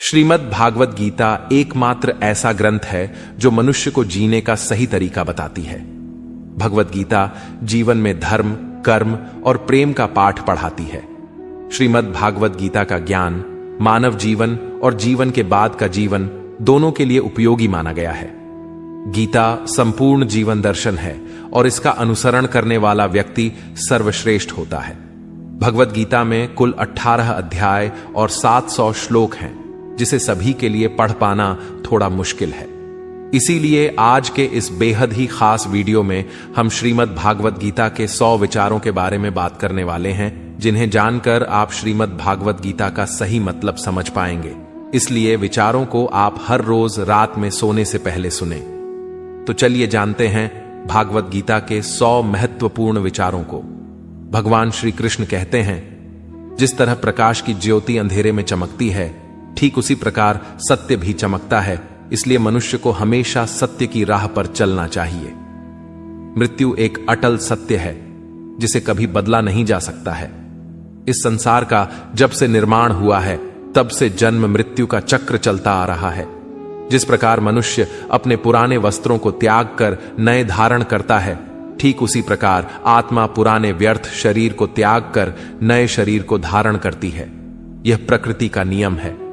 श्रीमद् भागवत गीता एकमात्र ऐसा ग्रंथ है जो मनुष्य को जीने का सही तरीका बताती है। भगवत गीता जीवन में धर्म, कर्म और प्रेम का पाठ पढ़ाती है। श्रीमद् भागवत गीता का ज्ञान मानव जीवन और जीवन के बाद का जीवन दोनों के लिए उपयोगी माना गया है। गीता संपूर्ण जीवन दर्शन है और इसका अनुसरण करने वाला व्यक्ति सर्वश्रेष्ठ होता है। भगवत गीता में कुल 18 अध्याय और 700 श्लोक हैं, जिसे सभी के लिए पढ़ पाना थोड़ा मुश्किल है। इसीलिए आज के इस बेहद ही खास वीडियो में हम श्रीमद् भागवत गीता के 100 विचारों के बारे में बात करने वाले हैं, जिन्हें जानकर आप श्रीमद् भागवत गीता का सही मतलब समझ पाएंगे। इसलिए विचारों को आप हर रोज रात में सोने से पहले सुने। तो चलिए जानते हैं भागवत गीता के 100 महत्वपूर्ण विचारों को। भगवान श्री कृष्ण कहते हैं, जिस तरह प्रकाश की ज्योति अंधेरे में चमकती है, ठीक उसी प्रकार सत्य भी चमकता है। इसलिए मनुष्य को हमेशा सत्य की राह पर चलना चाहिए। मृत्यु एक अटल सत्य है जिसे कभी बदला नहीं जा सकता है। इस संसार का जब से निर्माण हुआ है तब से जन्म मृत्यु का चक्र चलता आ रहा है। जिस प्रकार मनुष्य अपने पुराने वस्त्रों को त्याग कर नए धारण करता है, ठीक उसी प्रकार आत्मा पुराने व्यर्थ शरीर को त्याग कर नए शरीर को धारण करती है। यह प्रकृति का नियम है।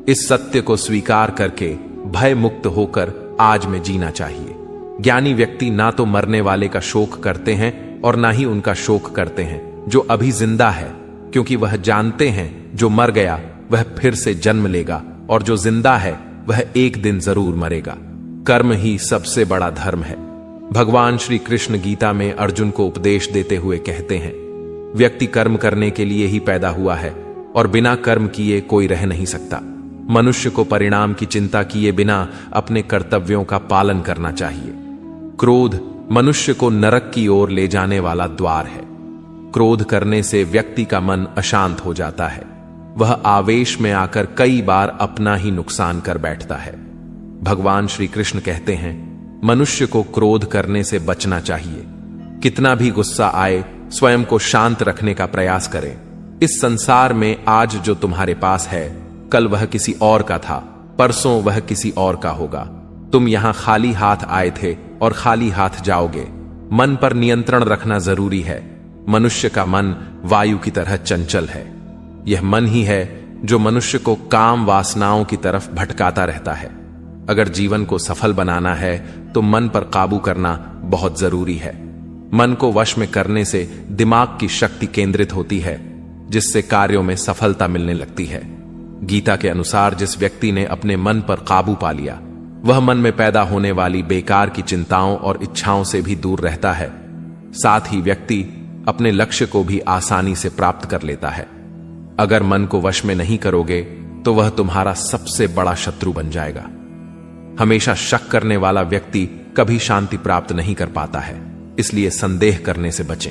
इस सत्य को स्वीकार करके भय मुक्त होकर आज में जीना चाहिए। ज्ञानी व्यक्ति ना तो मरने वाले का शोक करते हैं और ना ही उनका शोक करते हैं जो अभी जिंदा है, क्योंकि वह जानते हैं जो मर गया वह फिर से जन्म लेगा और जो जिंदा है वह एक दिन जरूर मरेगा। कर्म ही सबसे बड़ा धर्म है। भगवान श्री कृष्ण गीता में अर्जुन को उपदेश देते हुए कहते हैं, व्यक्ति कर्म करने के लिए ही पैदा हुआ है और बिना कर्म किए कोई रह नहीं सकता। मनुष्य को परिणाम की चिंता किए बिना अपने कर्तव्यों का पालन करना चाहिए। क्रोध मनुष्य को नरक की ओर ले जाने वाला द्वार है। क्रोध करने से व्यक्ति का मन अशांत हो जाता है। वह आवेश में आकर कई बार अपना ही नुकसान कर बैठता है। भगवान श्री कृष्ण कहते हैं, मनुष्य को क्रोध करने से बचना चाहिए। कितना भी गुस्सा आए, स्वयं को शांत रखने का प्रयास करें। इस संसार में आज जो तुम्हारे पास है, कल वह किसी और का था, परसों वह किसी और का होगा। तुम यहां खाली हाथ आए थे और खाली हाथ जाओगे। मन पर नियंत्रण रखना जरूरी है। मनुष्य का मन वायु की तरह चंचल है। यह मन ही है जो मनुष्य को काम वासनाओं की तरफ भटकाता रहता है। अगर जीवन को सफल बनाना है तो मन पर काबू करना बहुत जरूरी है। मन को वश में करने से दिमाग की शक्ति केंद्रित होती है, जिससे कार्यों में सफलता मिलने लगती है। गीता के अनुसार जिस व्यक्ति ने अपने मन पर काबू पा लिया, वह मन में पैदा होने वाली बेकार की चिंताओं और इच्छाओं से भी दूर रहता है। साथ ही व्यक्ति अपने लक्ष्य को भी आसानी से प्राप्त कर लेता है। अगर मन को वश में नहीं करोगे तो वह तुम्हारा सबसे बड़ा शत्रु बन जाएगा। हमेशा शक करने वाला व्यक्ति कभी शांति प्राप्त नहीं कर पाता है। इसलिए संदेह करने से बचें।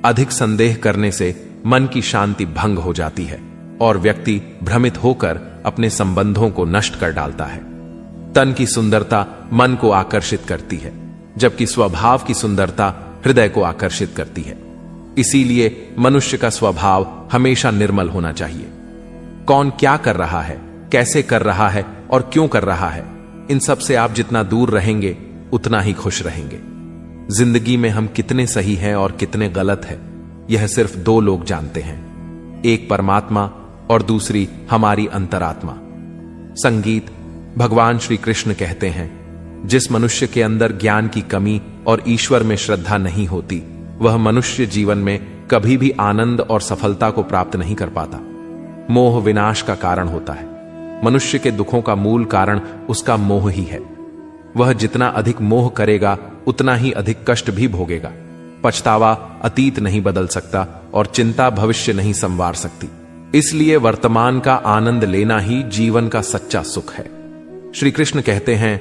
अधिक संदेह करने से मन की शांति भंग हो जाती है और व्यक्ति भ्रमित होकर अपने संबंधों को नष्ट कर डालता है। तन की सुंदरता मन को आकर्षित करती है, जबकि स्वभाव की सुंदरता हृदय को आकर्षित करती है। इसीलिए मनुष्य का स्वभाव हमेशा निर्मल होना चाहिए। कौन क्या कर रहा है, कैसे कर रहा है और क्यों कर रहा है, इन सब से आप जितना दूर रहेंगे उतना ही खुश रहेंगे। जिंदगी में हम कितने सही हैं और कितने गलत हैं, यह सिर्फ 2 लोग जानते हैं, एक परमात्मा और दूसरी हमारी अंतरात्मा। संगीत भगवान श्री कृष्ण कहते हैं, जिस मनुष्य के अंदर ज्ञान की कमी और ईश्वर में श्रद्धा नहीं होती, वह मनुष्य जीवन में कभी भी आनंद और सफलता को प्राप्त नहीं कर पाता। मोह विनाश का कारण होता है। मनुष्य के दुखों का मूल कारण उसका मोह ही है। वह जितना अधिक मोह करेगा उतना ही अधिक कष्ट भी भोगेगा। पछतावा अतीत नहीं बदल सकता और चिंता भविष्य नहीं संवार सकती। इसलिए वर्तमान का आनंद लेना ही जीवन का सच्चा सुख है। श्री कृष्ण कहते हैं,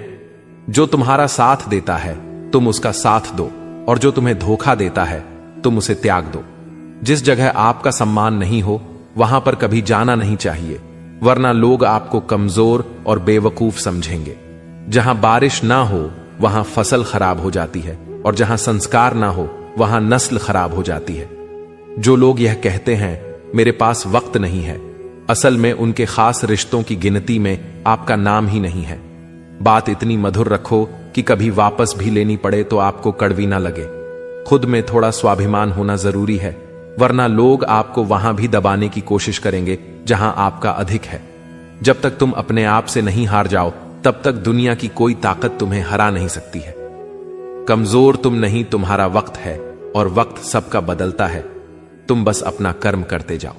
जो तुम्हारा साथ देता है तुम उसका साथ दो, और जो तुम्हें धोखा देता है तुम उसे त्याग दो। जिस जगह आपका सम्मान नहीं हो वहां पर कभी जाना नहीं चाहिए, वरना लोग आपको कमजोर और बेवकूफ समझेंगे। जहां बारिश ना हो वहां फसल खराब हो जाती है, और जहां संस्कार ना हो वहां नस्ल खराब हो जाती है। जो लोग यह कहते हैं मेरे पास वक्त नहीं है, असल में उनके खास रिश्तों की गिनती में आपका नाम ही नहीं है। बात इतनी मधुर रखो कि कभी वापस भी लेनी पड़े तो आपको कड़वी ना लगे। खुद में थोड़ा स्वाभिमान होना जरूरी है, वरना लोग आपको वहां भी दबाने की कोशिश करेंगे जहां आपका अधिक है। जब तक तुम अपने आप से नहीं हार जाओ, तब तक दुनिया की कोई ताकत तुम्हें हरा नहीं सकती है। कमजोर तुम नहीं, तुम्हारा वक्त है, और वक्त सबका बदलता है। तुम बस अपना कर्म करते जाओ।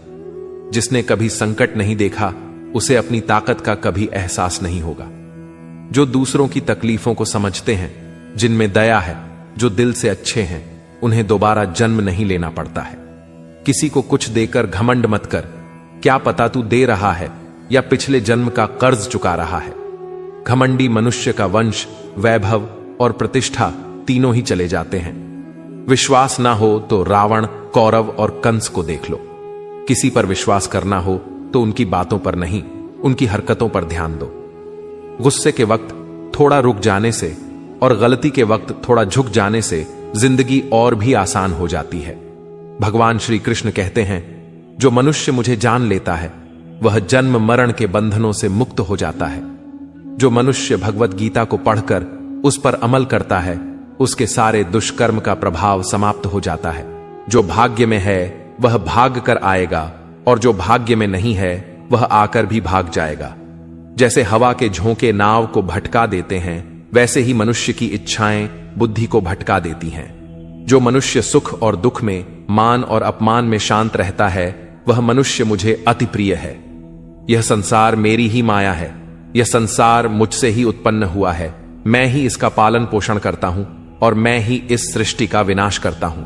जिसने कभी संकट नहीं देखा, उसे अपनी ताकत का कभी एहसास नहीं होगा। जो दूसरों की तकलीफों को समझते हैं, जिनमें दया है, जो दिल से अच्छे हैं, उन्हें दोबारा जन्म नहीं लेना पड़ता है। किसी को कुछ देकर घमंड मत कर। क्या पता तू दे रहा है या पिछले जन्म का कर्ज चुका रहा है। घमंडी मनुष्य का वंश, वैभव और प्रतिष्ठा तीनों ही चले जाते हैं। विश्वास ना हो तो रावण, कौरव और कंस को देख लो। किसी पर विश्वास करना हो तो उनकी बातों पर नहीं, उनकी हरकतों पर ध्यान दो। गुस्से के वक्त थोड़ा रुक जाने से और गलती के वक्त थोड़ा झुक जाने से जिंदगी और भी आसान हो जाती है। भगवान श्री कृष्ण कहते हैं, जो मनुष्य मुझे जान लेता है वह जन्म मरण के बंधनों से मुक्त हो जाता है। जो मनुष्य भगवत गीता को पढ़कर उस पर अमल करता है, उसके सारे दुष्कर्म का प्रभाव समाप्त हो जाता है। जो भाग्य में है वह भाग कर आएगा, और जो भाग्य में नहीं है वह आकर भी भाग जाएगा। जैसे हवा के झोंके नाव को भटका देते हैं, वैसे ही मनुष्य की इच्छाएं बुद्धि को भटका देती हैं। जो मनुष्य सुख और दुख में, मान और अपमान में शांत रहता है, वह मनुष्य मुझे अति प्रिय है। यह संसार मेरी ही माया है। यह संसार मुझसे ही उत्पन्न हुआ है। मैं ही इसका पालन पोषण करता हूं और मैं ही इस सृष्टि का विनाश करता हूं।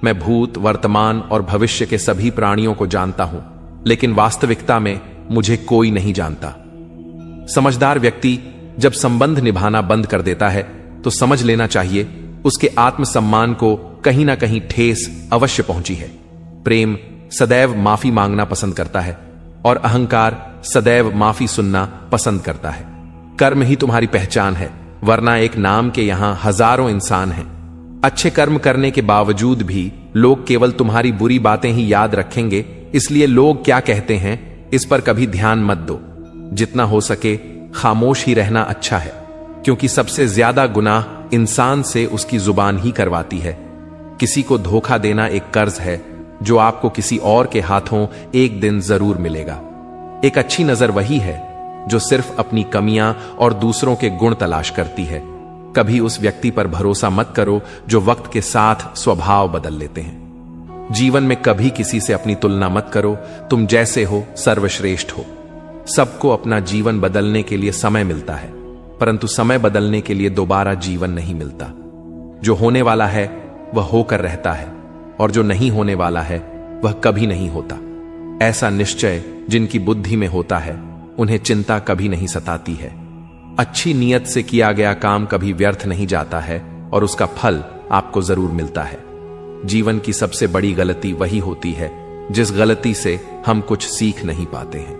मैं भूत, वर्तमान और भविष्य के सभी प्राणियों को जानता हूं, लेकिन वास्तविकता में मुझे कोई नहीं जानता। समझदार व्यक्ति जब संबंध निभाना बंद कर देता है तो समझ लेना चाहिए उसके आत्मसम्मान को कहीं ना कहीं ठेस अवश्य पहुंची है। प्रेम सदैव माफी मांगना पसंद करता है और अहंकार सदैव माफी सुनना पसंद करता है। कर्म ही तुम्हारी पहचान है, वरना एक नाम के यहां हजारों इंसान हैं। अच्छे कर्म करने के बावजूद भी लोग केवल तुम्हारी बुरी बातें ही याद रखेंगे, इसलिए लोग क्या कहते हैं इस पर कभी ध्यान मत दो। जितना हो सके खामोश ही रहना अच्छा है, क्योंकि सबसे ज्यादा गुनाह इंसान से उसकी जुबान ही करवाती है। किसी को धोखा देना एक कर्ज है जो आपको किसी और के हाथों एक दिन जरूर मिलेगा। एक अच्छी नजर वही है जो सिर्फ अपनी कमियां और दूसरों के गुण तलाश करती है। कभी उस व्यक्ति पर भरोसा मत करो जो वक्त के साथ स्वभाव बदल लेते हैं। जीवन में कभी किसी से अपनी तुलना मत करो। तुम जैसे हो सर्वश्रेष्ठ हो। सबको अपना जीवन बदलने के लिए समय मिलता है, परंतु समय बदलने के लिए दोबारा जीवन नहीं मिलता। जो होने वाला है वह होकर रहता है, और जो नहीं होने वाला है वह कभी नहीं होता। ऐसा निश्चय जिनकी बुद्धि में होता है, उन्हें चिंता कभी नहीं सताती है। अच्छी नीयत से किया गया काम कभी व्यर्थ नहीं जाता है और उसका फल आपको जरूर मिलता है। जीवन की सबसे बड़ी गलती वही होती है जिस गलती से हम कुछ सीख नहीं पाते हैं।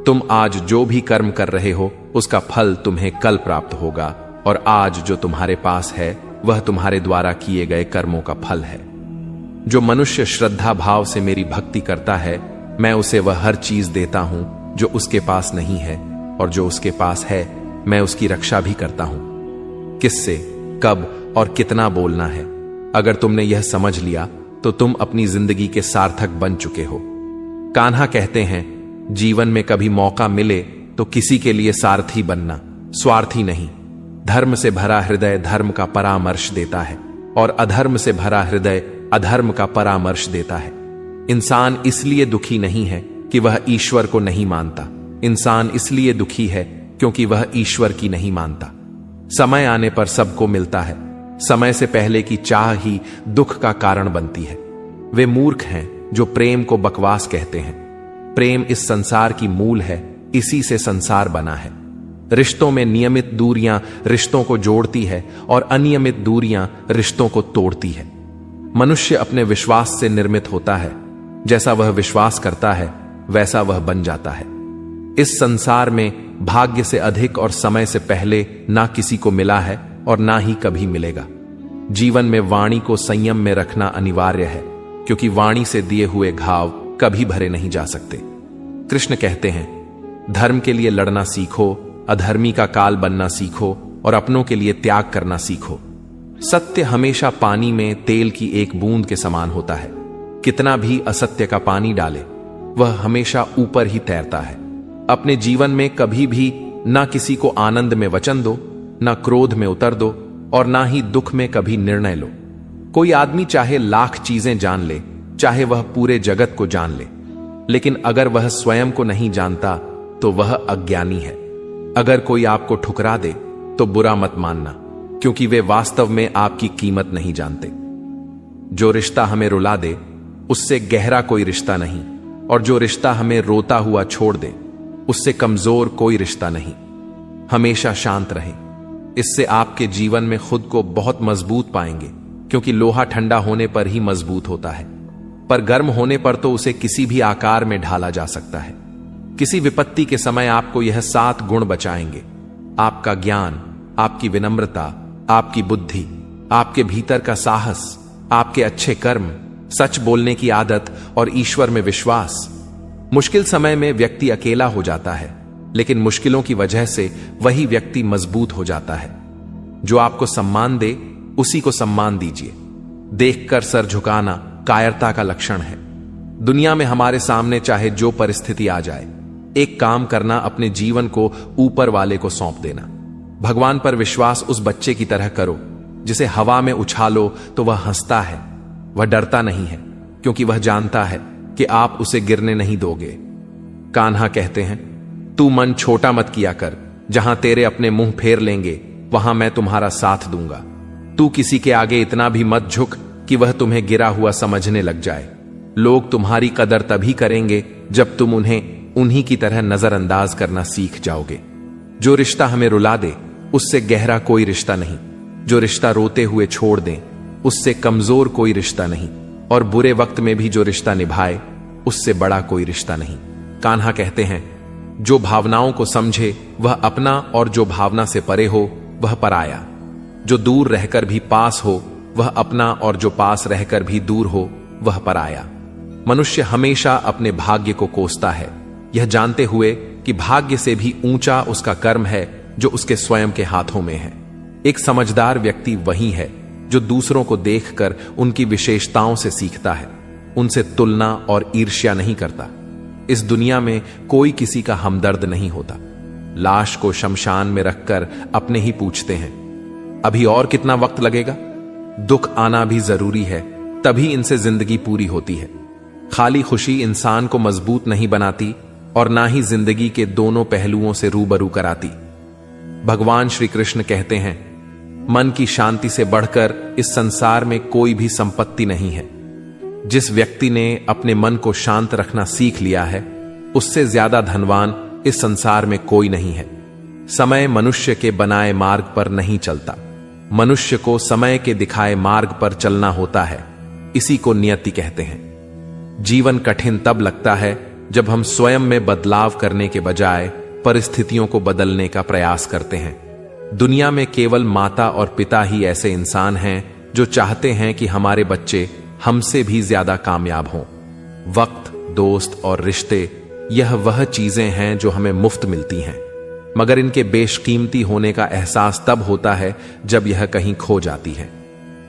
तुम आज जो भी कर्म कर रहे हो उसका फल तुम्हें कल प्राप्त होगा, और आज जो तुम्हारे पास है वह तुम्हारे द्वारा किए गए कर्मों का फल है। जो मनुष्य श्रद्धा भाव से मेरी भक्ति करता है, मैं उसे वह हर चीज देता हूं जो उसके पास नहीं है, और जो उसके पास है मैं उसकी रक्षा भी करता हूं। किससे, कब और कितना बोलना है, अगर तुमने यह समझ लिया तो तुम अपनी जिंदगी के सार्थक बन चुके हो। कान्हा कहते हैं, जीवन में कभी मौका मिले तो किसी के लिए सारथी बनना, स्वार्थी नहीं। धर्म से भरा हृदय धर्म का परामर्श देता है, और अधर्म से भरा हृदय अधर्म का परामर्श देता है। इंसान इसलिए दुखी नहीं है कि वह ईश्वर को नहीं मानता। इंसान इसलिए दुखी है क्योंकि वह ईश्वर की नहीं मानता। समय आने पर सबको मिलता है। समय से पहले की चाह ही दुख का कारण बनती है। वे मूर्ख हैं जो प्रेम को बकवास कहते हैं। प्रेम इस संसार की मूल है, इसी से संसार बना है। रिश्तों में नियमित दूरियां रिश्तों को जोड़ती है और अनियमित दूरियां रिश्तों को तोड़ती है। मनुष्य अपने विश्वास से निर्मित होता है। जैसा वह विश्वास करता है वैसा वह बन जाता है। इस संसार में भाग्य से अधिक और समय से पहले ना किसी को मिला है और ना ही कभी मिलेगा। जीवन में वाणी को संयम में रखना अनिवार्य है, क्योंकि वाणी से दिए हुए घाव कभी भरे नहीं जा सकते। कृष्ण कहते हैं, धर्म के लिए लड़ना सीखो, अधर्मी का काल बनना सीखो और अपनों के लिए त्याग करना सीखो। सत्य हमेशा पानी में तेल की एक बूंद के समान होता है। कितना भी असत्य का पानी डाले, वह हमेशा ऊपर ही तैरता है। अपने जीवन में कभी भी ना किसी को आनंद में वचन दो, ना क्रोध में उतर दो और ना ही दुख में कभी निर्णय लो। कोई आदमी चाहे लाख चीजें जान ले, चाहे वह पूरे जगत को जान ले, लेकिन अगर वह स्वयं को नहीं जानता तो वह अज्ञानी है। अगर कोई आपको ठुकरा दे तो बुरा मत मानना, क्योंकि वे वास्तव में आपकी कीमत नहीं जानते। जो रिश्ता हमें रुला दे उससे गहरा कोई रिश्ता नहीं, और जो रिश्ता हमें रोता हुआ छोड़ दे उससे कमजोर कोई रिश्ता नहीं। हमेशा शांत रहें, इससे आपके जीवन में खुद को बहुत मजबूत पाएंगे, क्योंकि लोहा ठंडा होने पर ही मजबूत होता है, पर गर्म होने पर तो उसे किसी भी आकार में ढाला जा सकता है। किसी विपत्ति के समय आपको यह 7 गुण बचाएंगे: आपका ज्ञान, आपकी विनम्रता, आपकी बुद्धि, आपके भीतर का साहस, आपके अच्छे कर्म, सच बोलने की आदत और ईश्वर में विश्वास। मुश्किल समय में व्यक्ति अकेला हो जाता है, लेकिन मुश्किलों की वजह से वही व्यक्ति मजबूत हो जाता है। जो आपको सम्मान दे उसी को सम्मान दीजिए। देखकर सर झुकाना कायरता का लक्षण है। दुनिया में हमारे सामने चाहे जो परिस्थिति आ जाए, एक काम करना, अपने जीवन को ऊपर वाले को सौंप देना। भगवान पर विश्वास उस बच्चे की तरह करो जिसे हवा में उछालो तो वह हंसता है। वह डरता नहीं है, क्योंकि वह जानता है कि आप उसे गिरने नहीं दोगे। कान्हा कहते हैं, तू मन छोटा मत किया कर, जहां तेरे अपने मुंह फेर लेंगे वहां मैं तुम्हारा साथ दूंगा। तू किसी के आगे इतना भी मत झुक कि वह तुम्हें गिरा हुआ समझने लग जाए। लोग तुम्हारी कदर तभी करेंगे जब तुम उन्हें उन्हीं की तरह नजरअंदाज करना सीख जाओगे। जो रिश्ता हमें रुला दे उससे गहरा कोई रिश्ता नहीं। जो रिश्ता रोते हुए छोड़ दें उससे कमजोर कोई रिश्ता नहीं, और बुरे वक्त में भी जो रिश्ता निभाए उससे बड़ा कोई रिश्ता नहीं। कान्हा कहते हैं, जो भावनाओं को समझे वह अपना, और जो भावना से परे हो वह पराया। जो दूर रहकर भी पास हो वह अपना, और जो पास रहकर भी दूर हो वह पराया। मनुष्य हमेशा अपने भाग्य को कोसता है, यह जानते हुए कि भाग्य से भी ऊंचा उसका कर्म है जो उसके स्वयं के हाथों में है। एक समझदार व्यक्ति वही है जो दूसरों को देखकर उनकी विशेषताओं से सीखता है, उनसे तुलना और ईर्ष्या नहीं करता। इस दुनिया में कोई किसी का हमदर्द नहीं होता। लाश को शमशान में रखकर अपने ही पूछते हैं, अभी और कितना वक्त लगेगा? दुख आना भी जरूरी है, तभी इनसे जिंदगी पूरी होती है। खाली खुशी इंसान को मजबूत नहीं बनाती और ना ही जिंदगी के दोनों पहलुओं से रूबरू कराती। भगवान श्री कृष्ण कहते हैं, मन की शांति से बढ़कर इस संसार में कोई भी संपत्ति नहीं है। जिस व्यक्ति ने अपने मन को शांत रखना सीख लिया है, उससे ज्यादा धनवान इस संसार में कोई नहीं है। समय मनुष्य के बनाए मार्ग पर नहीं चलता, मनुष्य को समय के दिखाए मार्ग पर चलना होता है। इसी को नियति कहते हैं। जीवन कठिन तब लगता है जब हम स्वयं में बदलाव करने के बजाय परिस्थितियों को बदलने का प्रयास करते हैं। दुनिया में केवल माता और पिता ही ऐसे इंसान हैं जो चाहते हैं कि हमारे बच्चे हमसे भी ज्यादा कामयाब हों। वक्त, दोस्त और रिश्ते, यह वह चीजें हैं जो हमें मुफ्त मिलती हैं, मगर इनके बेशकीमती होने का एहसास तब होता है जब यह कहीं खो जाती है।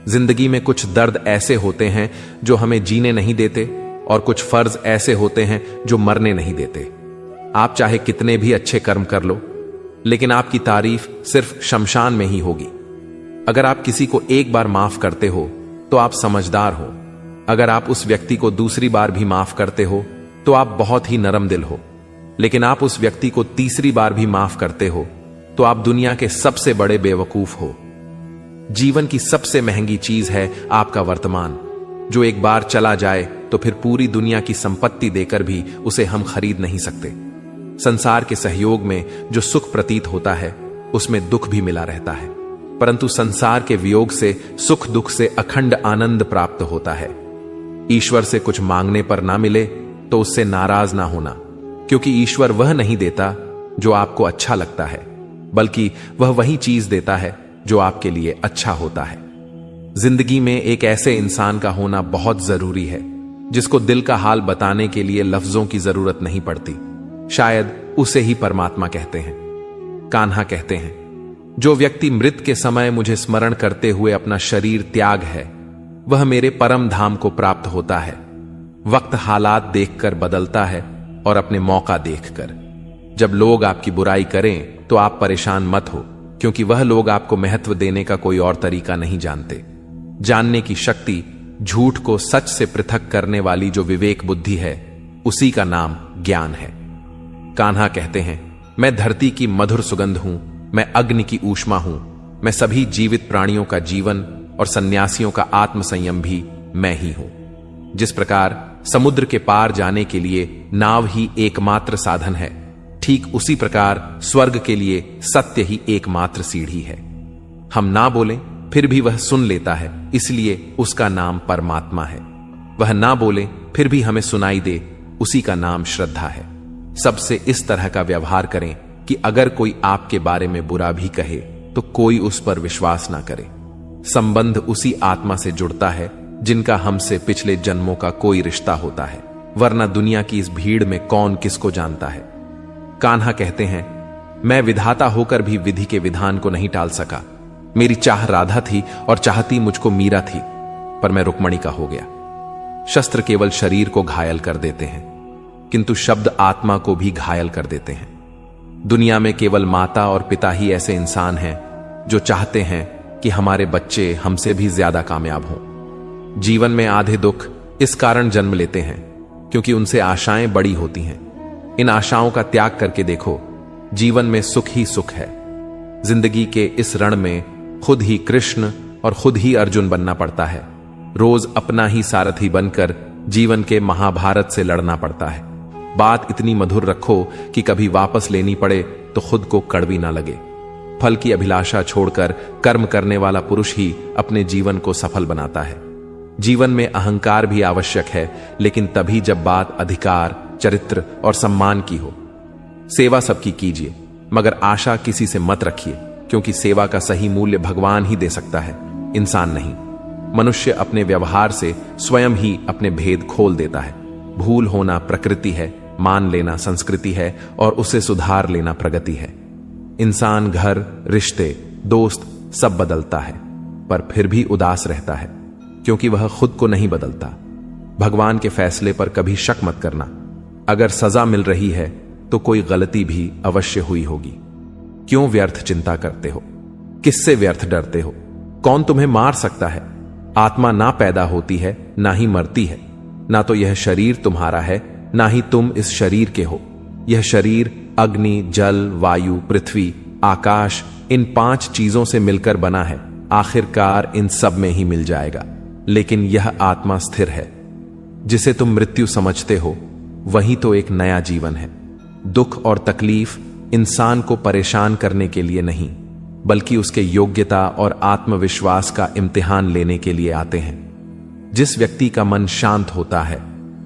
जिंदगी में कुछ दर्द ऐसे होते हैं जो हमें जीने नहीं देते, और कुछ फर्ज ऐसे होते हैं जो मरने नहीं देते। आप चाहे कितने भी अच्छे कर्म कर लो, लेकिन आपकी तारीफ सिर्फ शमशान में ही होगी। अगर आप किसी को एक बार माफ करते हो तो आप समझदार हो। अगर आप उस व्यक्ति को दूसरी बार भी माफ करते हो तो आप बहुत ही नरम दिल हो। लेकिन आप उस व्यक्ति को तीसरी बार भी माफ करते हो तो आप दुनिया के सबसे बड़े बेवकूफ हो। जीवन की सबसे महंगी चीज है आपका वर्तमान, जो एक बार चला जाए तो फिर पूरी दुनिया की संपत्ति देकर भी उसे हम खरीद नहीं सकते। संसार के सहयोग में जो सुख प्रतीत होता है उसमें दुख भी मिला रहता है, परंतु संसार के वियोग से सुख दुख से अखंड आनंद प्राप्त होता है। ईश्वर से कुछ मांगने पर ना मिले तो उससे नाराज ना होना, क्योंकि ईश्वर वह नहीं देता जो आपको अच्छा लगता है, बल्कि वह वही चीज देता है जो आपके लिए अच्छा होता है। जिंदगी में एक ऐसे इंसान का होना बहुत जरूरी है जिसको दिल का हाल बताने के लिए लफ्जों की जरूरत नहीं पड़ती। शायद उसे ही परमात्मा कहते हैं। कान्हा कहते हैं, जो व्यक्ति मृत के समय मुझे स्मरण करते हुए अपना शरीर त्याग है, वह मेरे परम धाम को प्राप्त होता है। वक्त हालात देखकर बदलता है और अपने मौका देखकर। जब लोग आपकी बुराई करें तो आप परेशान मत हो, क्योंकि वह लोग आपको महत्व देने का कोई और तरीका नहीं जानते। जानने की शक्ति, झूठ को सच से पृथक करने वाली जो विवेक बुद्धि है, उसी का नाम ज्ञान है। कान्हा कहते हैं, मैं धरती की मधुर सुगंध हूं, मैं अग्नि की ऊष्मा हूं, मैं सभी जीवित प्राणियों का जीवन और सन्यासियों का आत्म संयम भी मैं ही हूं। जिस प्रकार समुद्र के पार जाने के लिए नाव ही एकमात्र साधन है, ठीक उसी प्रकार स्वर्ग के लिए सत्य ही एकमात्र सीढ़ी है। हम ना बोलें फिर भी वह सुन लेता है, इसलिए उसका नाम परमात्मा है। वह ना बोले फिर भी हमें सुनाई दे, उसी का नाम श्रद्धा है। सबसे इस तरह का व्यवहार करें कि अगर कोई आपके बारे में बुरा भी कहे तो कोई उस पर विश्वास ना करे। संबंध उसी आत्मा से जुड़ता है जिनका हमसे पिछले जन्मों का कोई रिश्ता होता है, वरना दुनिया की इस भीड़ में कौन किसको जानता है। कान्हा कहते हैं, मैं विधाता होकर भी विधि के विधान को नहीं टाल सका। मेरी चाह राधा थी और चाहती मुझको मीरा थी, पर मैं रुक्मणी का हो गया। शस्त्र केवल शरीर को घायल कर देते हैं, किंतु शब्द आत्मा को भी घायल कर देते हैं। दुनिया में केवल माता और पिता ही ऐसे इंसान हैं जो चाहते हैं कि हमारे बच्चे हमसे भी ज्यादा कामयाब हों। जीवन में आधे दुख इस कारण जन्म लेते हैं क्योंकि उनसे आशाएं बड़ी होती हैं। इन आशाओं का त्याग करके देखो, जीवन में सुख ही सुख है। जिंदगी के इस रण में खुद ही कृष्ण और खुद ही अर्जुन बनना पड़ता है। रोज अपना ही सारथी बनकर जीवन के महाभारत से लड़ना पड़ता है। बात इतनी मधुर रखो कि कभी वापस लेनी पड़े तो खुद को कड़वी ना लगे। फल की अभिलाषा छोड़कर कर्म करने वाला पुरुष ही अपने जीवन को सफल बनाता है। जीवन में अहंकार भी आवश्यक है, लेकिन तभी जब बात अधिकार, चरित्र और सम्मान की हो। सेवा सबकी कीजिए, मगर आशा किसी से मत रखिए, क्योंकि सेवा का सही मूल्य भगवान ही दे सकता है, इंसान नहीं। मनुष्य अपने व्यवहार से स्वयं ही अपने भेद खोल देता है। भूल होना प्रकृति है, मान लेना संस्कृति है और उसे सुधार लेना प्रगति है। इंसान घर, रिश्ते, दोस्त सब बदलता है, पर फिर भी उदास रहता है, क्योंकि वह खुद को नहीं बदलता। भगवान के फैसले पर कभी शक मत करना। अगर सजा मिल रही है तो कोई गलती भी अवश्य हुई होगी। क्यों व्यर्थ चिंता करते हो? किससे व्यर्थ डरते हो? कौन तुम्हें मार सकता है? आत्मा ना पैदा होती है, ना ही मरती है। ना तो यह शरीर तुम्हारा है, ना ही तुम इस शरीर के हो। यह शरीर अग्नि, जल, वायु, पृथ्वी, आकाश, इन 5 चीजों से मिलकर बना है। आखिरकार इन सब में ही मिल जाएगा, लेकिन यह आत्मा स्थिर है। जिसे तुम मृत्यु समझते हो, वही तो एक नया जीवन है। दुख और तकलीफ इंसान को परेशान करने के लिए नहीं, बल्कि उसके योग्यता और आत्मविश्वास का इम्तिहान लेने के लिए आते हैं। जिस व्यक्ति का मन शांत होता है,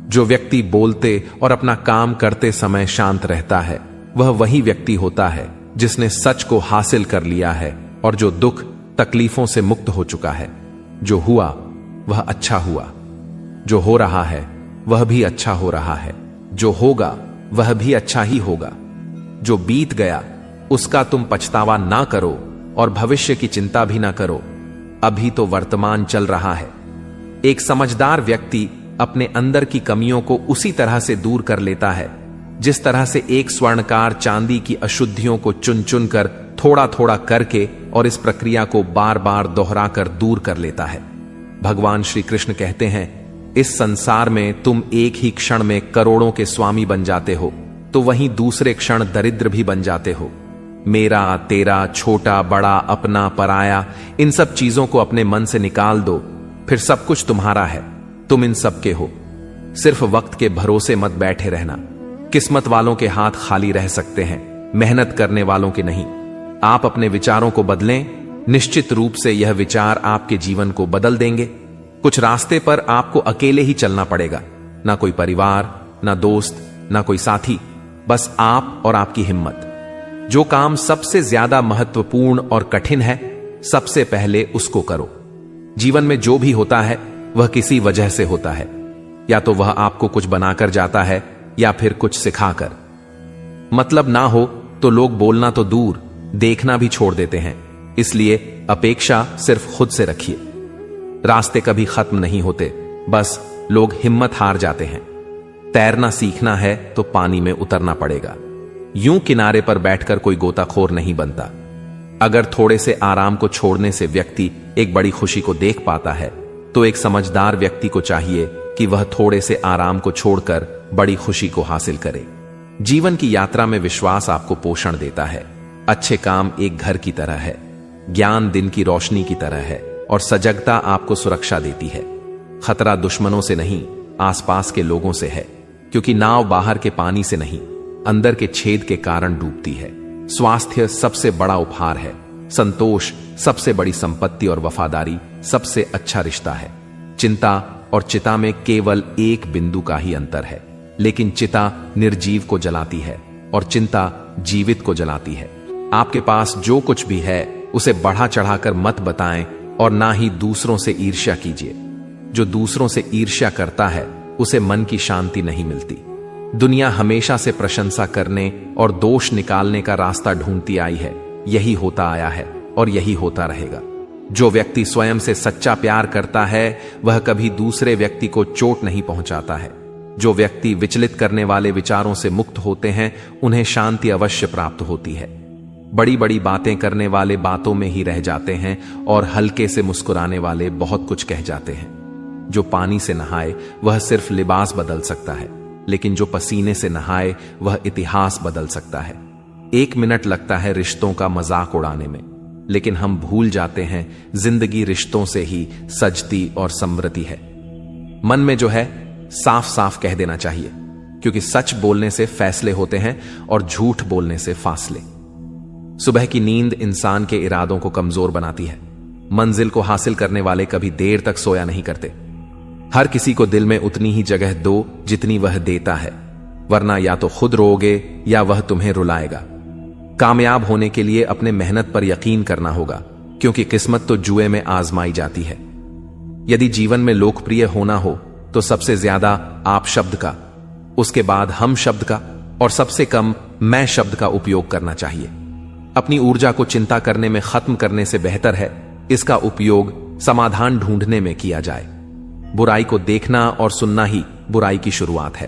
जो व्यक्ति बोलते और अपना काम करते समय शांत रहता है, वह वही व्यक्ति होता है जिसने सच को हासिल कर लिया है और जो दुख तकलीफों से मुक्त हो चुका है। जो हुआ वह अच्छा हुआ, जो हो रहा है वह भी अच्छा हो रहा है, जो होगा वह भी अच्छा ही होगा। जो बीत गया उसका तुम पछतावा ना करो और भविष्य की चिंता भी ना करो। अभी तो वर्तमान चल रहा है। एक समझदार व्यक्ति अपने अंदर की कमियों को उसी तरह से दूर कर लेता है जिस तरह से एक स्वर्णकार चांदी की अशुद्धियों को चुन चुन कर थोड़ा थोड़ा करके और इस प्रक्रिया को बार बार दोहराकर दूर कर लेता है। भगवान श्री कृष्ण कहते हैं, इस संसार में तुम एक ही क्षण में करोड़ों के स्वामी बन जाते हो, तो वहीं दूसरे क्षण दरिद्र भी बन जाते हो। मेरा, तेरा, छोटा, बड़ा, अपना, पराया, इन सब चीजों को अपने मन से निकाल दो, फिर सब कुछ तुम्हारा है। तुम इन सब के हो। सिर्फ वक्त के भरोसे मत बैठे रहना। किस्मत वालों के हाथ खाली रह सकते हैं, मेहनत करने वालों के नहीं। आप अपने विचारों को बदलें, निश्चित रूप से यह विचार आपके जीवन को बदल देंगे। कुछ रास्ते पर आपको अकेले ही चलना पड़ेगा, ना कोई परिवार, ना दोस्त, ना कोई साथी, बस आप और आपकी हिम्मत। जो काम सबसे ज्यादा महत्वपूर्ण और कठिन है, सबसे पहले उसको करो। जीवन में जो भी होता है वह किसी वजह से होता है। या तो वह आपको कुछ बनाकर जाता है या फिर कुछ सिखाकर। मतलब ना हो तो लोग बोलना तो दूर, देखना भी छोड़ देते हैं। इसलिए अपेक्षा सिर्फ खुद से रखिए। रास्ते कभी खत्म नहीं होते, बस लोग हिम्मत हार जाते हैं। तैरना सीखना है तो पानी में उतरना पड़ेगा। यूं किनारे पर बैठकर कोई गोताखोर नहीं बनता। अगर थोड़े से आराम को छोड़ने से व्यक्ति एक बड़ी खुशी को देख पाता है, तो एक समझदार व्यक्ति को चाहिए कि वह थोड़े से आराम को छोड़कर बड़ी खुशी को हासिल करे। जीवन की यात्रा में विश्वास आपको पोषण देता है। अच्छे काम एक घर की तरह है, ज्ञान दिन की रोशनी की तरह है और सजगता आपको सुरक्षा देती है। खतरा दुश्मनों से नहीं, आसपास के लोगों से है, क्योंकि नाव बाहर के पानी से नहीं, अंदर के छेद के कारण डूबती है। स्वास्थ्य सबसे बड़ा उपहार है, संतोष सबसे बड़ी संपत्ति और वफादारी सबसे अच्छा रिश्ता है। चिंता और चिता में केवल एक बिंदु का ही अंतर है, लेकिन चिता निर्जीव को जलाती है और चिंता जीवित को जलाती है। आपके पास जो कुछ भी है उसे बढ़ा चढ़ाकर मत बताएं और ना ही दूसरों से ईर्ष्या कीजिए। जो दूसरों से ईर्ष्या करता है उसे मन की शांति नहीं मिलती। दुनिया हमेशा से प्रशंसा करने और दोष निकालने का रास्ता ढूंढती आई है। यही होता आया है और यही होता रहेगा। जो व्यक्ति स्वयं से सच्चा प्यार करता है वह कभी दूसरे व्यक्ति को चोट नहीं पहुंचाता है। जो व्यक्ति विचलित करने वाले विचारों से मुक्त होते हैं उन्हें शांति अवश्य प्राप्त होती है। बड़ी बड़ी बातें करने वाले बातों में ही रह जाते हैं और हल्के से मुस्कुराने वाले बहुत कुछ कह जाते हैं। जो पानी से नहाए वह सिर्फ लिबास बदल सकता है, लेकिन जो पसीने से नहाए वह इतिहास बदल सकता है। 1 मिनट लगता है रिश्तों का मजाक उड़ाने में, लेकिन हम भूल जाते हैं जिंदगी रिश्तों से ही सजती और संवरती है। मन में जो है साफ साफ कह देना चाहिए, क्योंकि सच बोलने से फैसले होते हैं और झूठ बोलने से फासले। सुबह की नींद इंसान के इरादों को कमजोर बनाती है। मंजिल को हासिल करने वाले कभी देर तक सोया नहीं करते। हर किसी को दिल में उतनी ही जगह दो जितनी वह देता है, वरना या तो खुद रोओगे या वह तुम्हें रुलाएगा। कामयाब होने के लिए अपने मेहनत पर यकीन करना होगा, क्योंकि किस्मत तो जुए में आजमाई जाती है। यदि जीवन में लोकप्रिय होना हो तो सबसे ज्यादा आप शब्द का, उसके बाद हम शब्द का और सबसे कम मैं शब्द का उपयोग करना चाहिए। अपनी ऊर्जा को चिंता करने में खत्म करने से बेहतर है इसका उपयोग समाधान ढूंढने में किया जाए। बुराई को देखना और सुनना ही बुराई की शुरुआत है।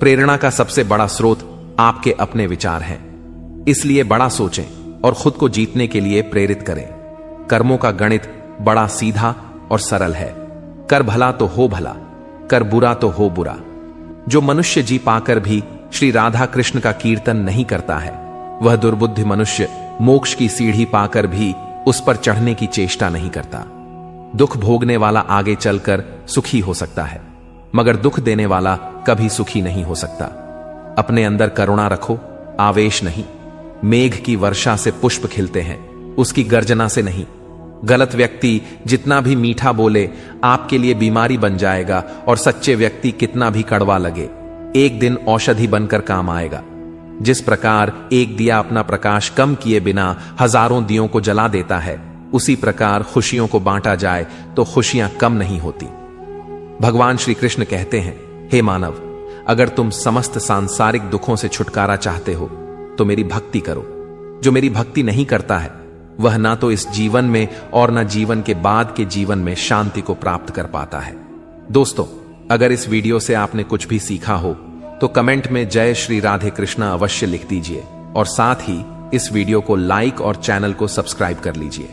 प्रेरणा का सबसे बड़ा स्रोत आपके अपने विचार हैं, इसलिए बड़ा सोचें और खुद को जीतने के लिए प्रेरित करें। कर्मों का गणित बड़ा सीधा और सरल है। कर भला तो हो भला, कर बुरा तो हो बुरा। जो मनुष्य जी पाकर भी श्री राधा कृष्ण का कीर्तन नहीं करता है, वह दुर्बुद्धि मनुष्य मोक्ष की सीढ़ी पाकर भी उस पर चढ़ने की चेष्टा नहीं करता। दुख भोगने वाला आगे चलकर सुखी हो सकता है, मगर दुख देने वाला कभी सुखी नहीं हो सकता। अपने अंदर करुणा रखो, आवेश नहीं। मेघ की वर्षा से पुष्प खिलते हैं, उसकी गर्जना से नहीं। गलत व्यक्ति जितना भी मीठा बोले आपके लिए बीमारी बन जाएगा, और सच्चे व्यक्ति कितना भी कड़वा लगे एक दिन औषधि बनकर काम आएगा। जिस प्रकार एक दिया अपना प्रकाश कम किए बिना हजारों दियों को जला देता है, उसी प्रकार खुशियों को बांटा जाए तो खुशियां कम नहीं होती। भगवान श्री कृष्ण कहते हैं, हे मानव, अगर तुम समस्त सांसारिक दुखों से छुटकारा चाहते हो तो मेरी भक्ति करो। जो मेरी भक्ति नहीं करता है वह ना तो इस जीवन में और ना जीवन के बाद के जीवन में शांति को प्राप्त कर पाता है। दोस्तों, अगर इस वीडियो से आपने कुछ भी सीखा हो तो कमेंट में जय श्री राधे कृष्णा अवश्य लिख दीजिए, और साथ ही इस वीडियो को लाइक और चैनल को सब्सक्राइब कर लीजिए।